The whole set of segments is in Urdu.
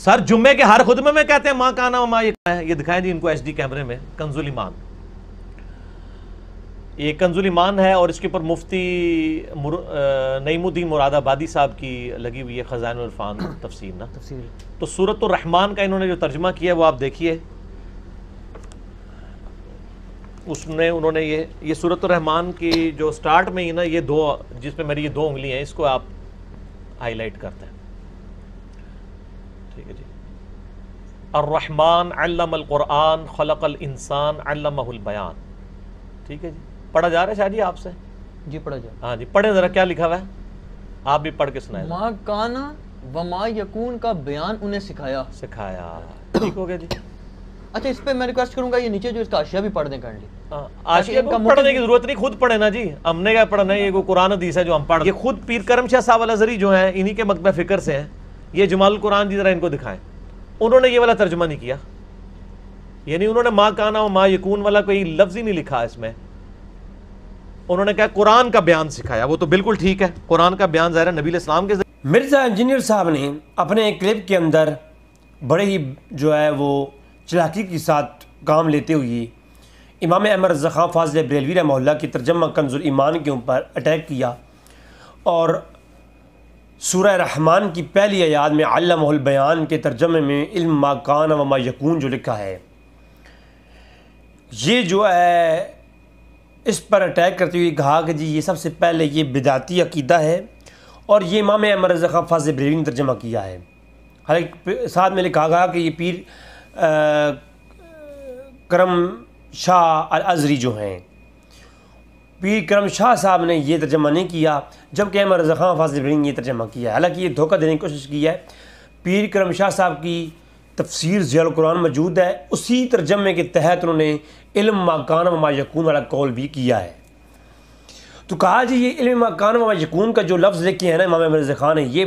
سر جمعے کے ہر خطبے میں کہتے ہیں ماں کانا ماں یہ دکھائیں جی ان کو ایچ ڈی کیمرے میں کنز الایمان. یہ کنز الایمان ہے اور اس کے اوپر مفتی نعیم الدین مراد آبادی صاحب کی لگی ہوئی ہے خزائن العرفان تفسیر نا. تو سورۃ الرحمن کا انہوں نے جو ترجمہ کیا ہے وہ آپ دیکھیے. اس میں انہوں نے یہ سورۃ الرحمن کی جو سٹارٹ میں ہی نا یہ دو جس پہ میری یہ دو انگلی ہیں اس کو آپ ہائی لائٹ کرتے ہیں. ٹھیک ہے جی. الرحمن علم القرآن خلق الانسان علمہ البیان. ٹھیک ہے جی. پڑھا جا رہا ہے شاہ جی آپ سے؟ جی پڑھا جا. ہاں جی پڑھیں ذرا کیا لکھا ہوا ہے آپ بھی پڑھ کے سنائیں. ما کانا وما یکون کا بیان انہیں سکھایا. ٹھیک ہو گیا جی. اچھا اس پہ میں ریکویسٹ کروں گا یہ نیچے جو اس کا حاشیہ بھی پڑھ دیں کائنڈلی. حاشیہ پڑھنے کی ضرورت نہیں خود پڑھے نا جی. ہم نے کیا پڑھنا ہے یہ کوئی قرآن حدیث ہے جو ہم پڑھ. یہ خود پیر کرم شاہ صاحب الازہری جو ہیں انہی کے مکتبہ فکر سے ہیں. یہ جمال القرآن جی ذرا ان کو دکھائیں. انہوں نے یہ والا ترجمہ نہیں کیا. یعنی انہوں نے ما کانا و ما یکون والا کوئی لفظ ہی نہیں لکھا اس میں. انہوں نے کہا قرآن کا بیان سکھایا. وہ تو بالکل ٹھیک ہے قرآن کا بیان ظاہر ہے نبی علیہ السلام کے مرزا انجینئر صاحب نے اپنے ایک کلپ کے اندر بڑے ہی جو ہے وہ چلاکی کے ساتھ کام لیتے ہوئے امام احمد رضا خان فاضل بریلوی رحمہ اللہ کی ترجمہ کنز الایمان کے اوپر اٹیک کیا اور سورہ رحمان کی پہلی آیات میں علمہ البیان کے ترجمے میں علم ما کان و ما یکون جو لکھا ہے یہ جو ہے اس پر اٹیک کرتے ہوئے کہا کہ جی یہ سب سے پہلے یہ بدعتی عقیدہ ہے اور یہ امام احمد رضا خان فاضل بریلوی نے ترجمہ کیا ہے. حالانکہ ساتھ میں کہا گیا کہ یہ پیر کرم شاہ الازہری جو ہیں پیر کرم شاہ صاحب نے یہ ترجمہ نہیں کیا جبکہ احمد رضا خان فاضل بریلوی نے یہ ترجمہ کیا ہے. حالانکہ یہ دھوکہ دینے کی کوشش کی ہے. پیر کرم شاہ صاحب کی تفسیر ضیاء القرآن موجود ہے اسی ترجمے کے تحت انہوں نے علم ما کان و ما یکون والا قول بھی کیا ہے. تو کہا جی یہ علم ما کان و ما یکون کا جو لفظ لکھے ہیں نا امام احمد رضا خان نے یہ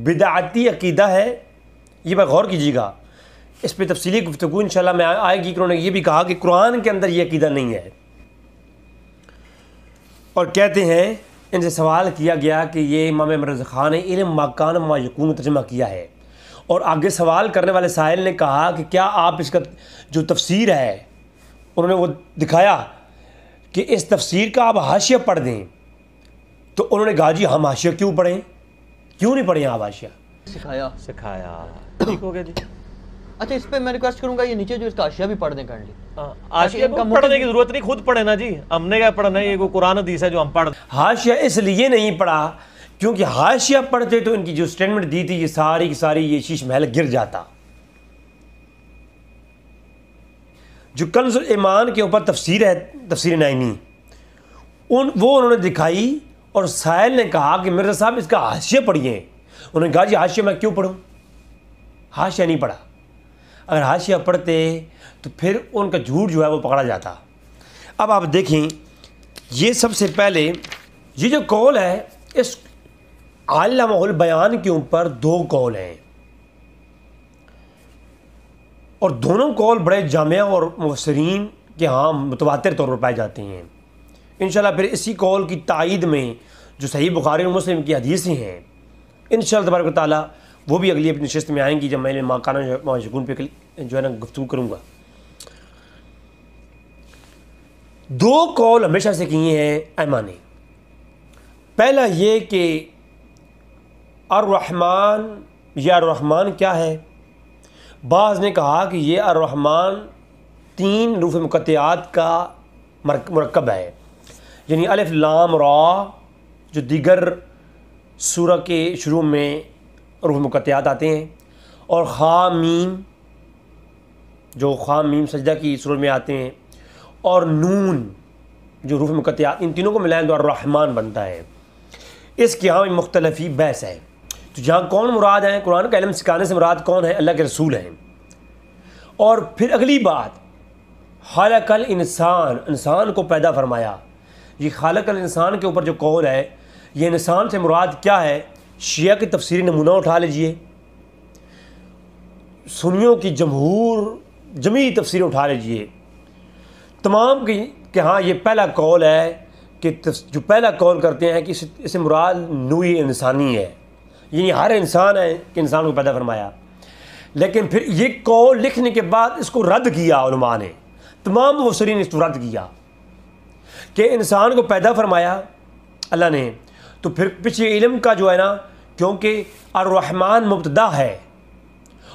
بدعتی عقیدہ ہے. یہ پر غور کیجیے گا اس پہ تفصیلی گفتگو انشاءاللہ میں آئے گی. انہوں نے یہ بھی کہا کہ قرآن کے اندر یہ عقیدہ نہیں ہے اور کہتے ہیں ان سے سوال کیا گیا کہ یہ امام احمد رضا خان نے علم ما کان و ما یکون ترجمہ کیا ہے اور آگے سوال کرنے والے سائل نے کہا کہ کیا آپ اس کا جو تفسیر ہے انہوں نے وہ دکھایا کہ اس تفسیر کا آپ حاشیہ پڑھ دیں. تو انہوں نے کہا جی ہم حاشیہ کیوں پڑھیں کیوں نہیں پڑھیں آپ حاشیہ سکھایا. ٹھیک ہو گیا جی. اچھا اس پہ میں ریکویسٹ کروں گا یہ نیچے جو اس کا حاشیہ بھی پڑھ دیں کائنڈلی. حاشیہ پڑھنے کی ضرورت نہیں خود پڑھے نا جی. ہم نے کیا پڑھنا ہے یہ کوئی قرآن حدیث ہے جو ہم پڑھ. حاشیہ اس لیے نہیں پڑھا کیونکہ حاشیہ پڑھتے تو ان کی جو سٹیٹمنٹ دی تھی یہ ساری کی ساری یہ شیش محل گر جاتا. جو کنز الایمان کے اوپر تفسیر ہے تفسیر نعیمی وہ انہوں نے دکھائی اور سائل نے کہا کہ مرزا صاحب اس کا حاشیہ پڑھیے. انہوں نے کہا جی حاشیہ میں کیوں پڑھوں. حاشیہ نہیں پڑھا. اگر حاشیہ پڑھتے تو پھر ان کا جھوٹ جو ہے وہ پکڑا جاتا. اب آپ دیکھیں یہ سب سے پہلے یہ جو قول ہے اس علمہ البیان کے اوپر دو قول ہیں اور دونوں قول بڑے جامعہ اور مفسرین کے ہاں متواتر طور پر پائے جاتے ہیں. انشاءاللہ پھر اسی قول کی تائید میں جو صحیح بخاری اور مسلم کی حدیثیں ہیں انشاءاللہ تبارک و تعالیٰ وہ بھی اگلی اپنی نشست میں آئیں گی جب میں ما کان ما یکون پہ جو ہے نا گفتگو کروں گا. دو قول ہمیشہ سے کیے ہیں ائمہ نے. پہلا یہ کہ الرحمن یا الرحمن کیا ہے. بعض نے کہا کہ یہ الرحمن 3 حروف مقطعات کا مرکب ہے یعنی الف لام را جو دیگر سورہ کے شروع میں حروف مقطعات آتے ہیں اور خا میم جو خا میم سجدہ کی سورہ میں آتے ہیں اور نون جو حروف مقطعات ان تینوں کو ملائیں تو الرحمن بنتا ہے. اس کے یہاں مختلفی بحث ہے. تو جہاں کون مراد ہیں قرآن کا علم سکھانے سے مراد کون ہے اللہ کے رسول ہیں. اور پھر اگلی بات خالق الانسان انسان کو پیدا فرمایا. یہ خالق الانسان کے اوپر جو قول ہے یہ انسان سے مراد کیا ہے. شیعہ کی تفسیری نمونہ اٹھا لیجئے سنیوں کی جمعی تفسیر اٹھا لیجئے تمام کہ ہاں یہ پہلا قول ہے کہ جو پہلا قول کرتے ہیں کہ اس سے مراد نوعی انسانی ہے یعنی ہر انسان ہے کہ انسان کو پیدا فرمایا. لیکن پھر یہ قول لکھنے کے بعد اس کو رد کیا علماء نے، تمام مفسرین نے اس کو رد کیا کہ انسان کو پیدا فرمایا اللہ نے، تو پھر پیچھے علم کا جو ہے نا، کیونکہ الرحمن مبتدا ہے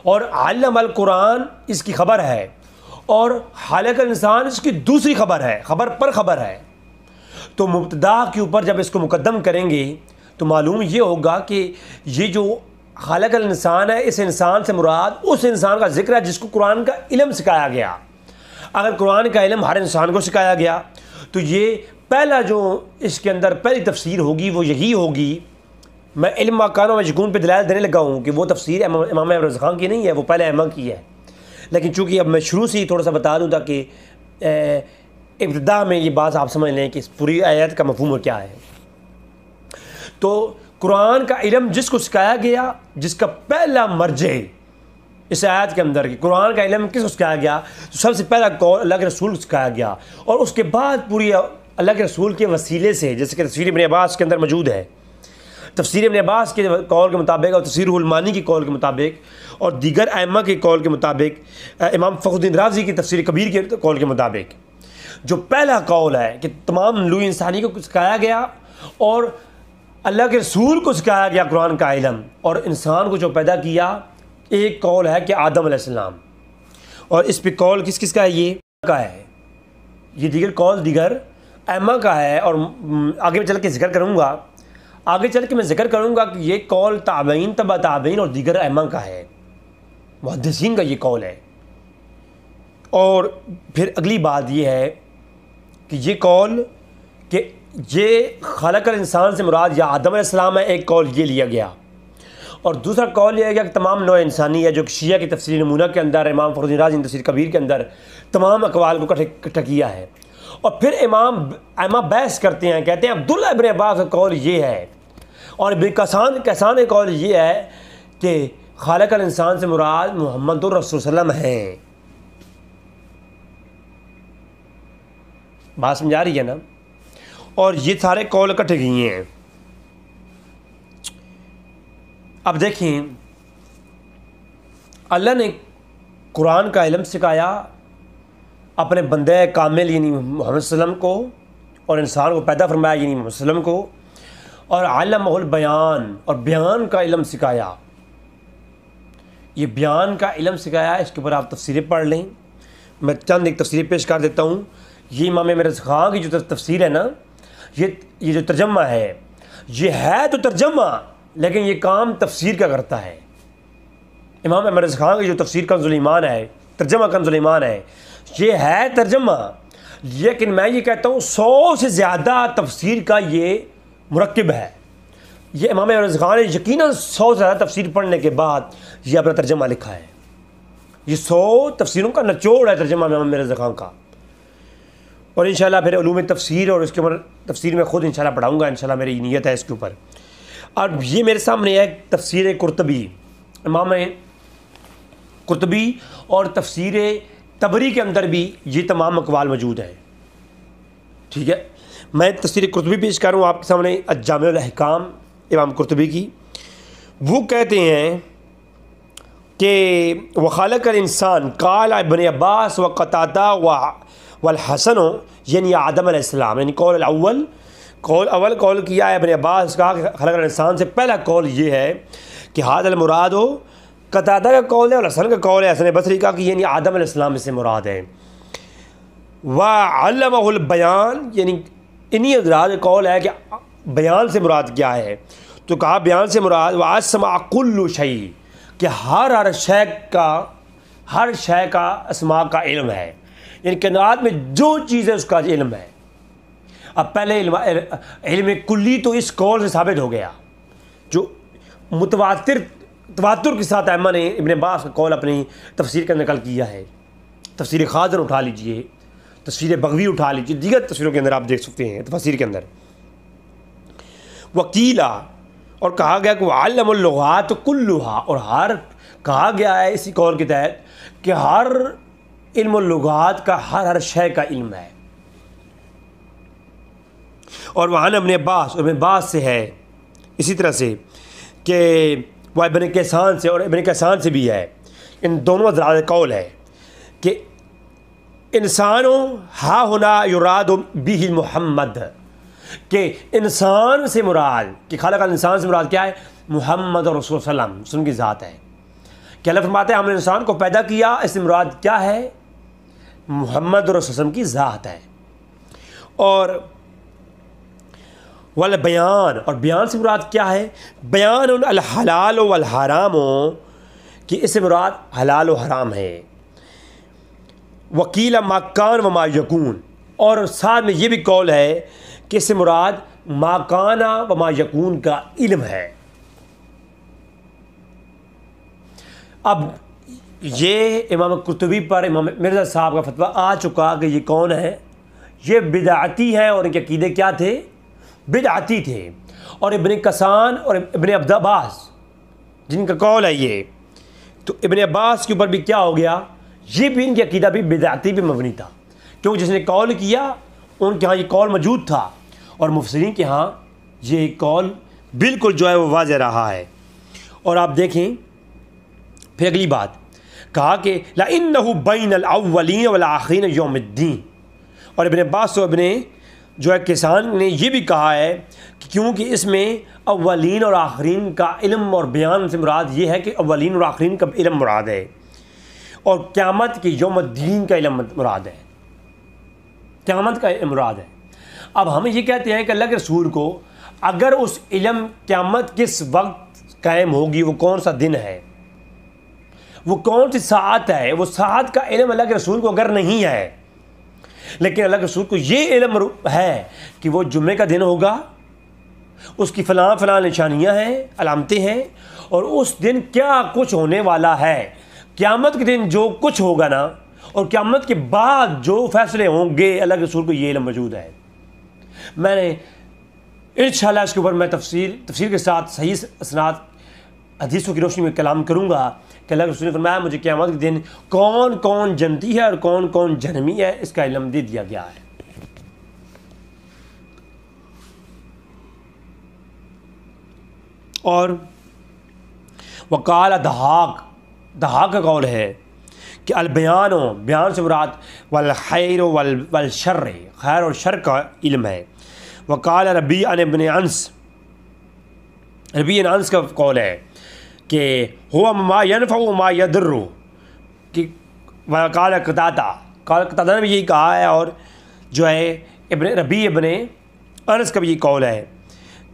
اور علم القرآن اس کی خبر ہے، اور خالق الانسان اس کی دوسری خبر ہے، خبر پر خبر ہے، تو مبتدا کے اوپر جب اس کو مقدم کریں گے تو معلوم یہ ہوگا کہ یہ جو خالق الانسان ہے، اس انسان سے مراد اس انسان کا ذکر ہے جس کو قرآن کا علم سکھایا گیا۔ اگر قرآن کا علم ہر انسان کو سکھایا گیا تو یہ پہلا جو اس کے اندر پہلی تفسیر ہوگی وہ یہی ہوگی۔ میں علم مکان و مشگون پہ دلائل دینے لگا ہوں کہ وہ تفسیر امام ابراز خان کی نہیں ہے، وہ پہلے ائمہ کی ہے، لیکن چونکہ اب میں شروع سے ہی تھوڑا سا بتا دوں تاکہ ابتدا میں یہ بات آپ سمجھ لیں کہ اس پوری آیت کا مفہوم کیا ہے۔ تو قرآن کا علم جس کو سکھایا گیا، جس کا پہلا مرجع اس آیت کے اندر کہ قرآن کا علم کس کو سکھایا گیا، تو سب سے پہلا قول اللہ کے رسول کو سکھایا گیا، اور اس کے بعد پوری اللہ کے رسول کے وسیلے سے، جیسے کہ تفسیر ابن عباس کے اندر موجود ہے، تفسیر ابن عباس کے قول کے مطابق اور تفسیر المانی کی قول کے مطابق اور دیگر ائمہ کے قول کے مطابق، امام فخر الدین رازی کی تفسیر کبیر کے قول کے مطابق، جو پہلا قول ہے کہ تمام نوع انسانی کو سکھایا گیا اور اللہ کے رسول کو سکھایا گیا قرآن کا علم، اور انسان کو جو پیدا کیا، ایک قول ہے کہ آدم علیہ السلام، اور اس پہ قول کس کس کا ہے؟ یہ کا ہے، یہ دیگر قول دیگر ائمہ کا ہے، اور آگے میں چل کے ذکر کروں گا، آگے چل کے میں ذکر کروں گا کہ یہ قول تابعین، تبع تابعین اور دیگر ائمہ کا ہے، محدثین کا یہ قول ہے۔ اور پھر اگلی بات یہ ہے کہ یہ قول کہ یہ خالق الانسان سے مراد یا آدم علیہ السلام ہے، ایک قول یہ لیا گیا، اور دوسرا قول یہ ہے کہ تمام نوع انسانی ہے، جو کہ شیعہ کی تفسیر نمونہ کے اندر، امام فخر الدین رازی تفسیر کبیر کے اندر تمام اقوال کو اکٹھا کیا ہے۔ اور پھر ائمہ بحث کرتے ہیں، کہتے ہیں عبداللہ ابن عباس کا قول یہ ہے، اور ابن کسان کا قول یہ ہے کہ خالق الانسان سے مراد محمد الرسول صلی اللہ علیہ وسلم ہیں۔ بات سمجھا رہی ہے نا؟ اور یہ سارے قول اکٹھے کیے ہیں۔ اب دیکھیں، اللہ نے قرآن کا علم سکھایا اپنے بندے کامل یعنی محمد صلی اللہ علیہ وسلم کو، اور انسان کو پیدا فرمایا یعنی محمد صلی اللہ علیہ وسلم کو، اور علمہ البیان، اور بیان کا علم سکھایا۔ یہ بیان کا علم سکھایا، اس کے اوپر آپ تفسیریں پڑھ لیں، میں چند ایک تفسیریں پیش کر دیتا ہوں۔ یہ امام ابراز خان کی جو تفسیر ہے نا، یہ جو ترجمہ ہے، یہ ہے تو ترجمہ، لیکن یہ کام تفسیر کا کرتا ہے۔ امام ابراز خان کی جو تفسیر کنز الایمان ہے، ترجمہ کنز الایمان ہے، یہ ہے ترجمہ، لیکن میں یہ کہتا ہوں 100 سے زیادہ تفسیر کا یہ مرکب ہے۔ یہ امام ابراز خان نے یقیناً 100 سے زیادہ تفسیر پڑھنے کے بعد یہ اپنا ترجمہ لکھا ہے۔ یہ 100 تفسیروں کا نچوڑ ہے ترجمہ امام ابراز خان کا، اور انشاءاللہ پھر علوم تفسیر اور اس کے اوپر تفسیر میں خود انشاءاللہ پڑھاؤں گا، انشاءاللہ میری نیت ہے اس کے اوپر۔ اور یہ میرے سامنے ہے تفسیر قرطبی، امام قرطبی، اور تفسیر طبری کے اندر بھی یہ تمام اقوال موجود ہیں۔ ٹھیک ہے، میں تفسیر قرطبی پیش کر رہا ہوں آپ کے سامنے، الجامع الاحکام امام قرطبی کی۔ وہ کہتے ہیں کہ وخالق الانسان قال ابن عباس وقتادہ والحسن، یعنی آدم علیہ السلام، یعنی قول اول کیا ہے ابن عباس کا، خلق الانسان سے پہلا قول یہ ہے کہ حاضر المراد ہو، قتادہ کا قول ہے اور حسن کا قول ہے حسن بصری کا کہ یعنی آدم علیہ السلام سے مراد ہے۔ وعلمہ البیان، یعنی انہی حضرات کا قول ہے کہ بیان سے مراد کیا ہے، تو کہا بیان سے مراد واسمع کل شیء، کہ ہر شے کا اسماء کا علم ہے، یعنی کائنات میں جو چیز ہے اس کا علم ہے۔ اب پہلے علم کلی تو اس قول سے ثابت ہو گیا، جو تواتر کے ساتھ ائمہ نے ابن عباس کا قول اپنی تفسیر کا نقل کیا ہے۔ تفسیر خازن اٹھا لیجئے، تفسیر بغوی اٹھا لیجئے، دیگر تفسیروں کے اندر آپ دیکھ سکتے ہیں تفسیر کے اندر۔ وکیلا، اور کہا گیا کہ وعلم اللغات کلھا، اور کہا گیا ہے اسی قول کے تحت کہ ہر علم اللغات کا ہر شے کا علم ہے۔ اور وہاں ابن عباس سے ہے اسی طرح سے کہ وہ ابن کیسان سے، اور ابن کیسان سے بھی ہے ان دونوں حضرات قول ہے کہ انسانوں ہا ہونا یراد بھی محمد، کہ انسان سے مراد، کہ خالق الانسان سے مراد کیا ہے؟ محمد رسول صلی اللہ علیہ وسلم کی ذات ہے. کہ اللہ فرماتے ہیں ہم نے انسان کو پیدا کیا، اس سے مراد کیا ہے؟ محمد رسول صلی اللہ علیہ وسلم کی ذات ہے. اور والبیان، اور بیان سے مراد کیا ہے؟ بیان الحلال والحرام، کہ اس سے مراد حلال و حرام ہے. وکیل ما کان و ما یکون، اور ساتھ میں یہ بھی قول ہے کہ اس سے مراد ما کان و ما یکون کا علم ہے. اب یہ امام قرطبی پر امام مرزا صاحب کا فتویٰ آ چکا کہ یہ کون ہے؟ یہ بدعتی ہیں، اور ان کے عقیدے کیا تھے؟ بدعتی تھے. اور ابن کسان اور ابن عباس جن کا قول ہے یہ، تو ابن عباس کے اوپر بھی کیا ہو گیا؟ یہ بھی ان کی عقیدہ بھی بدعتی بھی مبنی تھا، کیونکہ جس نے قول کیا ان کے ہاں یہ قول موجود تھا، اور مفسرین کے ہاں یہ قول بالکل جو ہے وہ واضح رہا ہے. اور آپ دیکھیں پھر اگلی بات کہا کہ لَإِنَّهُ بَيْنَ الْأَوَّلِينَ وَالْآخِرِينَ يَوْمِ الدِّينِ. اور ابن عباس و ابن جو ہے کسان نے یہ بھی کہا ہے کہ کیونکہ اس میں اولین اور آخرین کا علم اور بیان سے مراد یہ ہے کہ اولین اور آخرین کا علم مراد ہے، اور قیامت کی یوم الدین کا علم مراد ہے، قیامت کا علم مراد ہے. اب ہم یہ کہتے ہیں کہ اللہ کے رسول کو اگر اس علم قیامت کس وقت قائم ہوگی، وہ کون سا دن ہے، وہ کون سی ساعت ہے، وہ ساعت کا علم اللہ کے رسول کو اگر نہیں ہے، لیکن اللہ کے رسول کو یہ علم ہے کہ وہ جمعے کا دن ہوگا، اس کی فلاں فلاں نشانیاں ہیں، علامتیں ہیں، اور اس دن کیا کچھ ہونے والا ہے، قیامت کے دن جو کچھ ہوگا نا، اور قیامت کے بعد جو فیصلے ہوں گے، اللہ کے رسول کو یہ علم موجود ہے. میں نے انشاءاللہ اس کے اوپر میں تفسیر کے ساتھ صحیح اسناد حدیثوں کی روشنی میں کلام کروں گا کہ اللہ کے رسول نے فرمایا مجھے قیامت کے دن کون کون جنتی ہے اور کون کون جہنمی ہے، اس کا علم دے دیا گیا ہے. اور وقال دہاق کا قول ہے کہ البیان، بیان سے مراد والخیر والشر، خیر اور شر کا علم ہے. وقال ربی عن ابن انس، ربی عن انس کا قول ہے کہ ہوا ما ينفع ما يضر، کہ وقال قتادہ نے بھی یہی کہا ہے، اور جو ہے ربی ابن انس کا بھی یہ قول ہے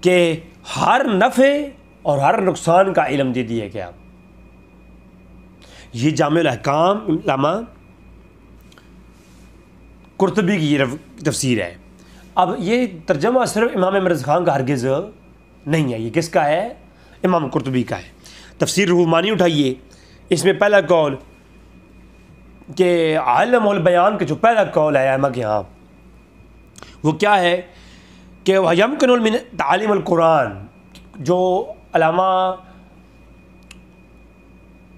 کہ ہر نفع اور ہر نقصان کا علم دے دیا گیا. یہ جامع الاحکام علامہ قرطبی کی یہ تفسیر ہے. اب یہ ترجمہ صرف امام مرزا خان کا ہرگز نہیں ہے، یہ کس کا ہے؟ امام قرطبی کا ہے. تفسیر روح المعانی اٹھائیے، اس میں پہلا قول کہ علم البیان کا جو پہلا قول ہے ائمہ کے ہاں وہ کیا ہے کہ یمکن من تعلیم القرآن، جو علامہ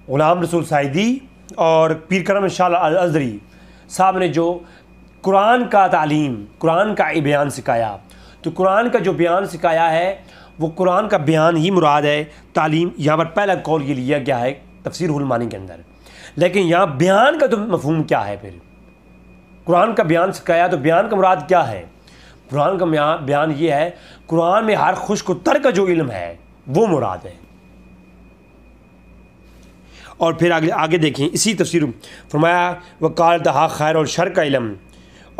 غلام رسول سعیدی اور پیر کرم شاہ الازہری صاحب نے جو قرآن کا تعلیم، قرآن کا بیان سکھایا، تو قرآن کا جو بیان سکھایا ہے وہ قرآن کا بیان ہی مراد ہے، تعلیم. یہاں پر پہلا قول یہ لیا گیا ہے تفسیر روح المعانی کے اندر، لیکن یہاں بیان کا تو مفہوم کیا ہے؟ پھر قرآن کا بیان سکھایا تو بیان کا مراد کیا ہے؟ قرآن کا بیان یہ ہے قرآن میں ہر خشک و تر کا جو علم ہے وہ مراد ہے. اور پھر آگے دیکھیں اسی تفسیر فرمایا وقال دہا خیر اور شر کا علم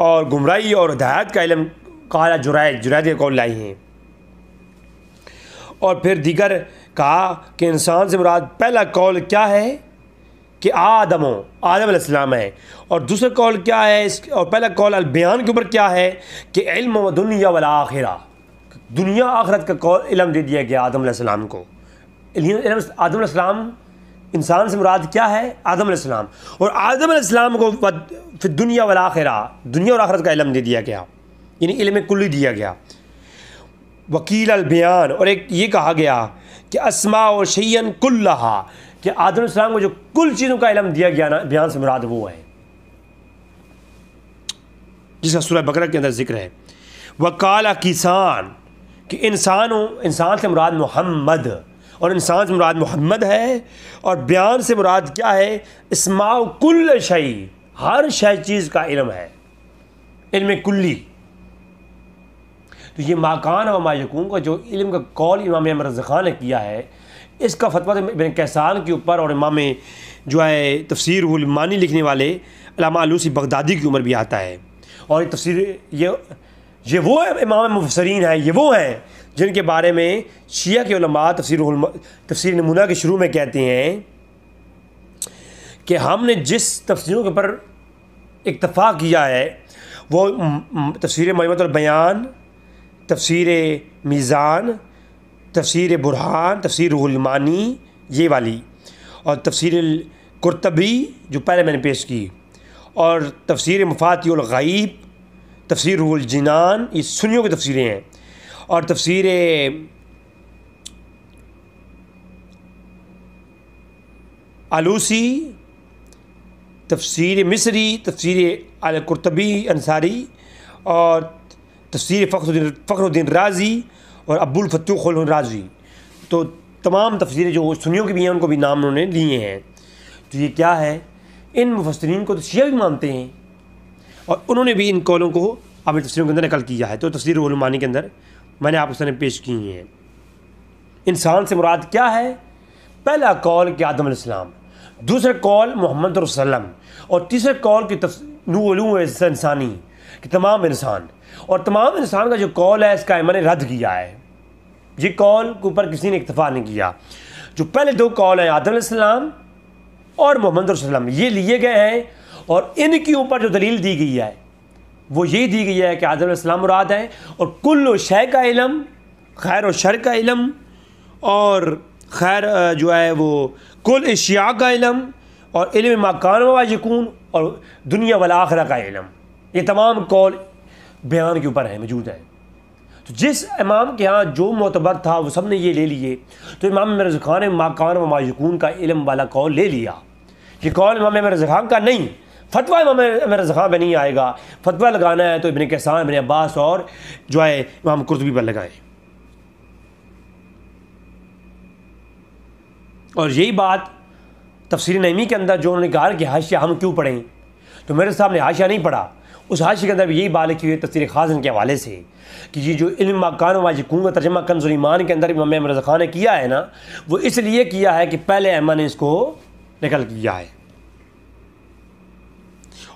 اور گمراہی اور ہدایت کا علم قال جرید کے قول لائی ہیں. اور پھر دیگر کہا کہ انسان سے مراد پہلا قول کیا ہے کہ آدم علیہ السلام ہے، اور دوسرا قول کیا ہے اور پہلا قول البیان کے اوپر کیا ہے کہ علم و دنیا والآخرہ، دنیا آخرت کا قول علم دے دیا گیا آدم علیہ السلام کو. آدم علیہ السلام انسان سے مراد کیا ہے؟ آدم علیہ السلام، اور آدم علیہ السلام کو پھر دنیا والآخرہ، دنیا اور آخرت کا علم دے دیا گیا، یعنی علم کلی دیا گیا. وکیل البیان، اور ایک یہ کہا گیا کہ اسماء و شیئن کلہا، کہ آدم علیہ السلام کو جو کل چیزوں کا علم دیا گیا نا، بیان سے مراد وہ ہے جس کا سورہ بقرہ کے اندر ذکر ہے. وقال کسان، کہ انسان سے مراد محمد، اور انسان سے مراد محمد ہے، اور بیان سے مراد کیا ہے؟ اسماء کل شیء، ہر شے چیز کا علم ہے، علم کلی۔ تو یہ ما کان و ما یکون کا جو علم کا قول امام احمد رضا خان نے کیا ہے، اس کا فتویٰ ابن کیسان کے اوپر اور امام جو ہے تفسیر روح المعانی لکھنے والے علامہ آلوسی بغدادی کی عمر بھی آتا ہے۔ اور یہ تفسیر یہ وہ امام مفسرین ہیں، یہ وہ ہیں جن کے بارے میں شیعہ کے علماء تفسیر نمونہ کے شروع میں کہتے ہیں کہ ہم نے جس تفسیروں کے اوپر اکتفا کیا ہے وہ تفسیر مجموعۃ البیان، تفسیر میزان، تفسیر برہان، تفسیر روح المعانی یہ والی، اور تفسیر القرطبی جو پہلے میں نے پیش کی، اور تفسیر مفاتیح الغیب، تفسیر روح الجنان، یہ سنیوں کی تفسیریں ہیں، اور تفسیر آلوسی، تفسیر مصری، تفسیر القرطبی انصاری، اور تفسیر فخر الدین رازی اور ابو الفتوح الرازی۔ تو تمام تفسیریں جو سنیوں کی بھی ہیں ان کو بھی نام انہوں نے لیے ہیں۔ تو یہ کیا ہے؟ ان مفسرین کو تو شیعہ بھی مانتے ہیں، اور انہوں نے بھی ان قولوں کو اپنی تفسیروں کے اندر نقل کیا ہے۔ تو تفسیر روح المعانی کے اندر میں نے آپ کو سامنے پیش کی ہیں۔ انسان سے مراد کیا ہے؟ پہلا قول کہ آدم علیہ السلام، دوسرا قول محمد رسول اللہ علیہ وسلم، اور تیسرا قول کہ نوح علوم انسانی کہ تمام انسان، اور تمام انسان کا جو قول ہے اس کا میں نے رد کیا ہے۔ یہ قول کے اوپر کسی نے اکتفا نہیں کیا۔ جو پہلے دو قول ہیں آدم علیہ السلام اور محمد رسول اللہ یہ لیے گئے ہیں، اور ان کے اوپر جو دلیل دی گئی ہے وہ یہی دی گئی ہے کہ آدم علیہ السلام مراد ہے، اور کل شے کا علم، خیر و شر کا علم، اور خیر جو ہے وہ کل اشیاء کا علم، اور علم ما کان و ما یکون، اور دنیا والآخرہ کا علم، یہ تمام قول بیان کے اوپر ہیں، موجود ہیں۔ تو جس امام کے ہاں جو معتبر تھا وہ سب نے یہ لے لیے، تو امام احمد رضا خان نے ما کان و ما یکون کا علم والا قول لے لیا۔ یہ قول امام احمد رضا خان کا نہیں، فتویٰ امام احمد رضا خان پہ نہیں آئے گا۔ فتویٰ لگانا ہے تو ابن کیسان، ابن عباس اور جو ہے امام قرطبی پر لگائیں۔ اور یہی بات تفسیر نعیمی کے اندر جو انہوں نے کہا کہ حاشیہ ہم کیوں پڑھیں، تو میرے صاحب نے حاشیہ نہیں پڑھا، اس حاشیے کے اندر بھی یہی بات لکھی ہوئی ہے تفسیر خازن کے حوالے سے کہ یہ جو علم ما کان و ما یکون کا ترجمہ کنز الایمان کے اندر امام احمد رضا خان نے کیا ہے نا، وہ اس لیے کیا ہے کہ پہلے احمد نے اس کو نقل کیا ہے۔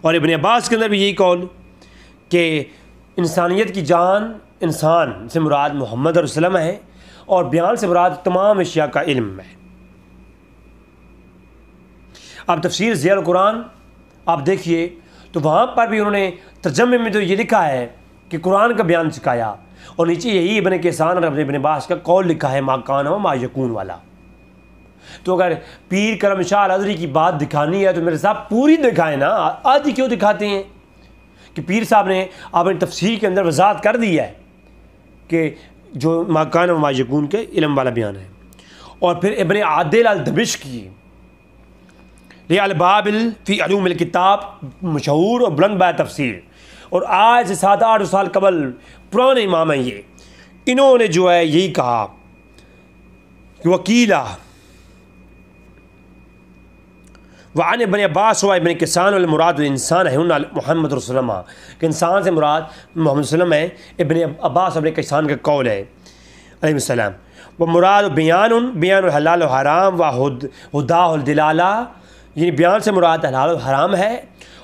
اور ابن عباس کے اندر بھی یہی قول کہ انسانیت کی جان، انسان سے مراد محمد رسول اللہ ہے، اور بیان سے مراد تمام اشیاء کا علم ہے۔ اب تفسیر ضیاء القرآن آپ دیکھیے تو وہاں پر بھی انہوں نے ترجمے میں تو یہ لکھا ہے کہ قرآن کا بیان سکھایا، اور نیچے یہی ابن کیسان اور ابن عباس کا قول لکھا ہے ما کان و ما یکون والا۔ تو اگر پیر کرم شاہ الازہری کی بات دکھانی ہے تو میرے صاحب پوری دکھائیں نا، آدھی کیوں دکھاتے ہیں؟ کہ پیر صاحب نے اپنی تفسیر کے اندر وضاحت کر دی ہے کہ جو ما کان و ما یکون کے علم والا بیان ہے۔ اور پھر ابن عادل الدمشقی البابل فی علوم الکتاب، مشہور اور بلند بات تفسیر، اور آج سے 7-8 سال قبل پرانے امام ہیں یہ، انہوں نے جو ہے یہی کہا کہ وکیلا وعن ابن عباس و ابن کیسان المراد الانسان ہے محمد رسول اللہ، کہ انسان سے مراد محمد صلی اللہ علیہ وسلم ہے۔ ابن عباس ابن کیسان کا قول ہے علیہ السلام۔ وہ مراد بیان الحلال و حرام و ہدا الدلالہ، یعنی بیان سے مراد حلال و حرام ہے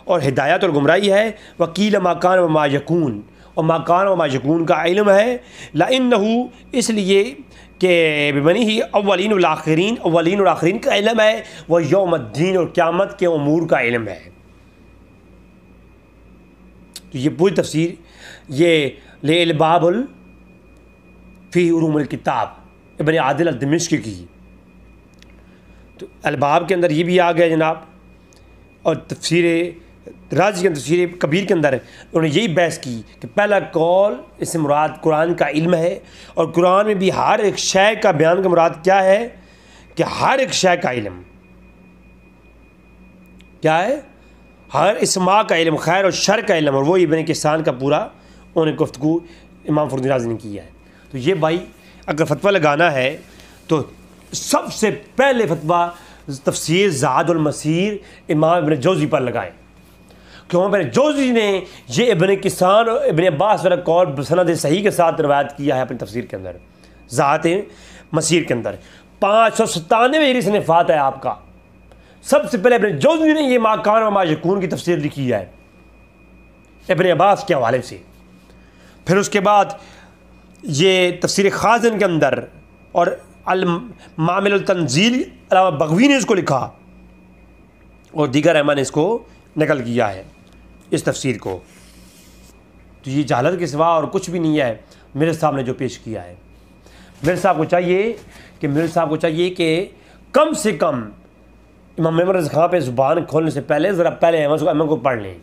اور ہدایت اور گمراہی ہے۔ وکیل ما کان و ما یکون، اور ما کان و ما یکون کا علم ہے، لأنہ اس لیے کہ بمنی ہی اولین والآخرین، اولین اور آخرین کا علم ہے، وہ یوم الدین اور قیامت کے امور کا علم ہے۔ تو یہ پوری تفسیر یہ للباب فی علوم الکتاب ابن عادل الدمشقی کی۔ تو الباب کے اندر یہ بھی آ گیا جناب، اور تفسیر رازی کے تفسیر کبیر کے اندر انہوں نے یہی بحث کی کہ پہلا قول اس سے مراد قرآن کا علم ہے، اور قرآن میں بھی ہر ایک شے کا بیان کا مراد کیا ہے کہ ہر ایک شے کا علم کیا ہے، ہر اسماء کا علم، خیر اور شر کا علم، اور وہ ابن کیسان کا پورا انہوں نے گفتگو امام فخر الدین رازی نے کی ہے۔ تو یہ بھائی اگر فتویٰ لگانا ہے تو سب سے پہلے فتویٰ تفسیر زاد المسیر امام ابن جوزی پر لگائیں، کیوں ابن جوزی نے یہ ابن کسان اور ابن عباس والا قول سند صحیح کے ساتھ روایت کیا ہے اپنی تفسیر کے اندر، ذات مسیر کے اندر 597 ہجری صنفات ہے آپ کا۔ سب سے پہلے ابن جوزی نے یہ ما کان و ما یکون کی تفسیر لکھی ہے ابن عباس کے حوالے سے۔ پھر اس کے بعد یہ تفسیر خازن کے اندر اور المعامل التنزیل علامہ بغوی نے اس کو لکھا اور دیگر ائمہ نے اس کو نقل کیا ہے اس تفسیر کو۔ تو یہ جہالت کے سوا اور کچھ بھی نہیں ہے میرے صاحب نے جو پیش کیا ہے۔ میرے صاحب کو چاہیے کہ کم سے کم امام محمد رضا خان پہ زبان کھولنے سے پہلے ذرا پہلے ائمہ کو پڑھ لیں،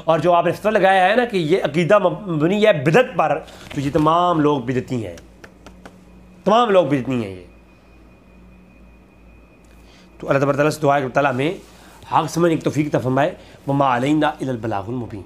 اور جو آپ نے فتویٰ لگایا ہے نا کہ یہ عقیدہ مبنی ہے بدعت پر، تو یہ تمام لوگ بدعتی ہیں، تمام لوگ بدعتی ہیں یہ۔ تو اللہ تبارک و تعالیٰ سے دعا ہے کہ تعالیٰ ہمیں حق سمجھنے کی توفیق عطا فرمائے۔ وما علینا الا البلاغ المبین۔